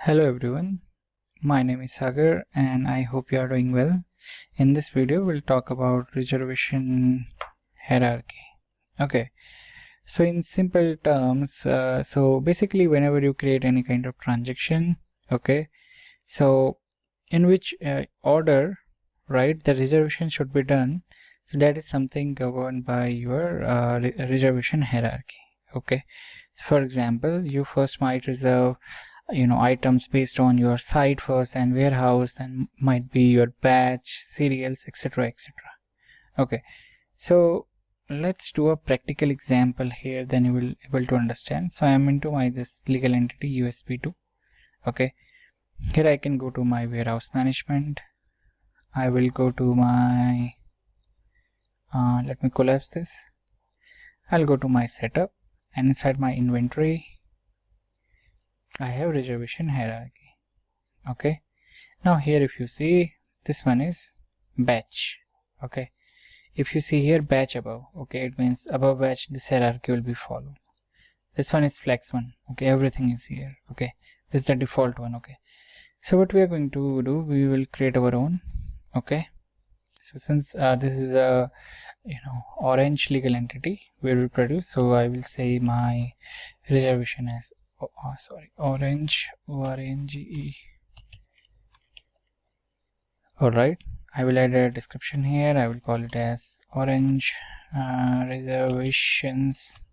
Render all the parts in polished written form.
Hello everyone, my name is Sagar and I hope you are doing well. In this video we'll talk about reservation hierarchy. Okay, so in simple terms, so basically whenever you create any kind of transaction, okay, so in which order, right, the reservation should be done, so that is something governed by your reservation hierarchy. Okay, so for example, you first might reserve items based on your site first, and warehouse, then might be your batch, serials, etc, etc. Okay, so let's do a practical example here, then you will able to understand. So I am into my this legal entity USP2. Okay, here I can go to my warehouse management. I will go to my let me collapse this. I'll go to my setup, and inside my inventory I have reservation hierarchy. Okay, now here if you see, this one is batch. Okay, if you see here batch above, okay, it means above batch this hierarchy will be followed. This one is flex one. Okay, everything is here. Okay, this is the default one. Okay, so what we are going to do, we will create our own. Okay, so since this is a orange legal entity we will produce, so I will say my reservation as orange ORNGE. Alright, I will add a description here. I will call it as orange reservations.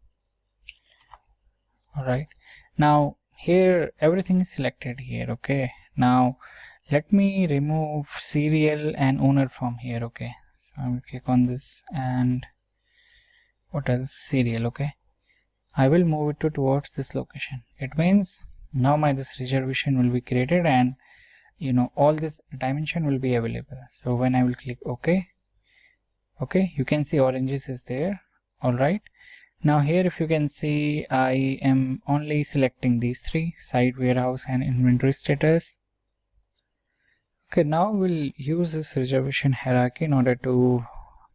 Alright, now here everything is selected here. Okay, now let me remove serial and owner from here. Okay, so I will click on this, and what else, serial. Okay, I will move it towards this location. It means now my this reservation will be created, and all this dimension will be available. So when I will click OK, you can see oranges is there. All right, now here if you can see, I am only selecting these three: site, warehouse, and inventory status. Okay, now we'll use this reservation hierarchy in order to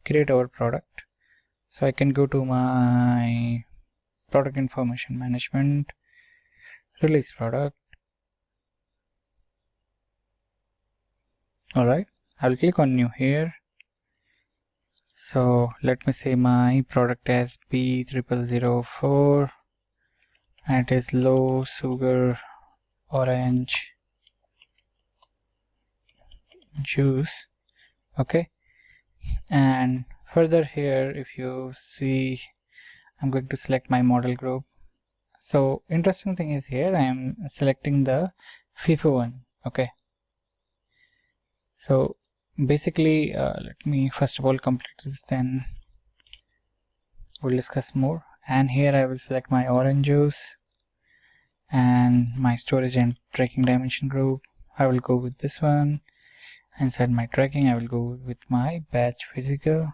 create our product. So I can go to my product information management, release product. Alright, I will click on new here. So let me say my product as B0004, and it is low sugar orange juice. Okay, and further here if you see, I'm going to select my model group. So interesting thing is here I am selecting the FIFO one. Okay, so basically let me first of all complete this, then we'll discuss more. And here I will select my orange juice, and my storage and tracking dimension group, I will go with this one. Inside my tracking I will go with my batch physical.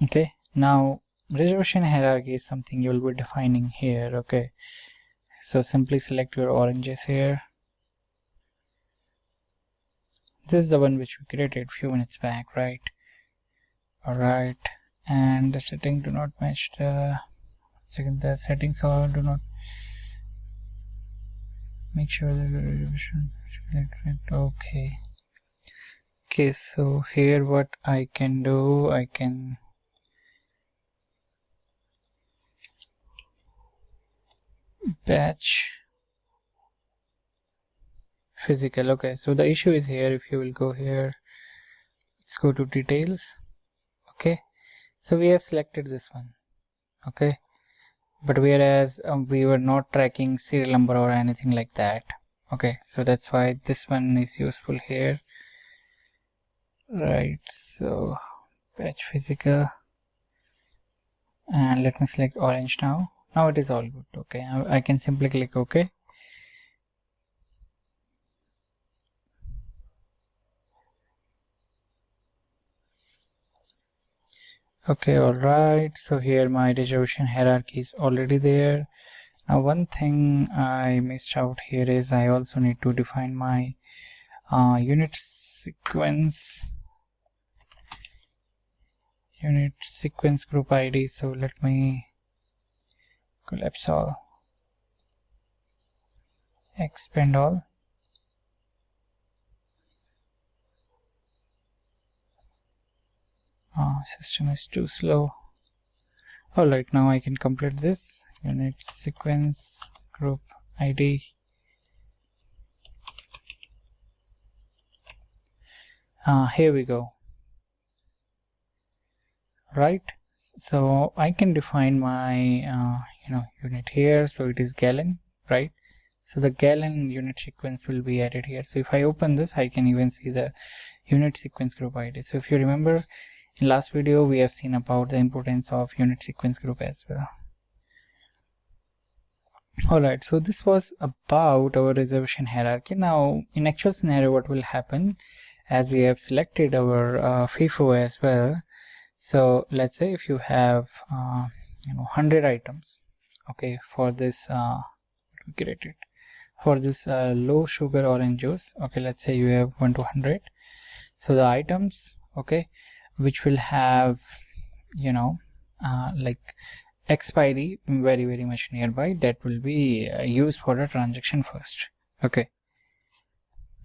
Okay, now reservation hierarchy is something you will be defining here. Okay, so simply select your oranges here. This is the one which we created a few minutes back, right? Alright, and the setting do not match the settings, or do not make sure the reservation selected. Okay, so here what I can do, I can batch physical. Okay, so the issue is here, if you will go here, let's go to details. Okay, so we have selected this one. Okay, but whereas we were not tracking serial number or anything like that. Okay, so that's why this one is useful here, right? So batch physical, and let me select orange now. Now it is all good. Okay, I can simply click OK. Okay, alright, so here my reservation hierarchy is already there. Now one thing I missed out here is I also need to define my unit sequence group ID. So let me collapse all. expand all. System is too slow. Alright, now I can complete this. Unit sequence group ID. Here we go. Right, so I can define my unit here. So it is gallon, right? So the gallon unit sequence will be added here. So if I open this, I can even see the unit sequence group ID. So if you remember, in last video we have seen about the importance of unit sequence group as well. Alright, so this was about our reservation hierarchy. Now in actual scenario, what will happen, as we have selected our FIFO as well. So let's say if you have 100 items, okay, for this for this low sugar orange juice, okay, let's say you have 1 to 100. So the items, okay, which will have like expiry very much nearby, that will be used for the transaction first. Okay,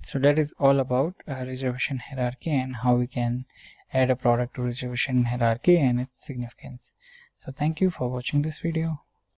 so that is all about reservation hierarchy and how we can add a product to reservation hierarchy and its significance. So thank you for watching this video.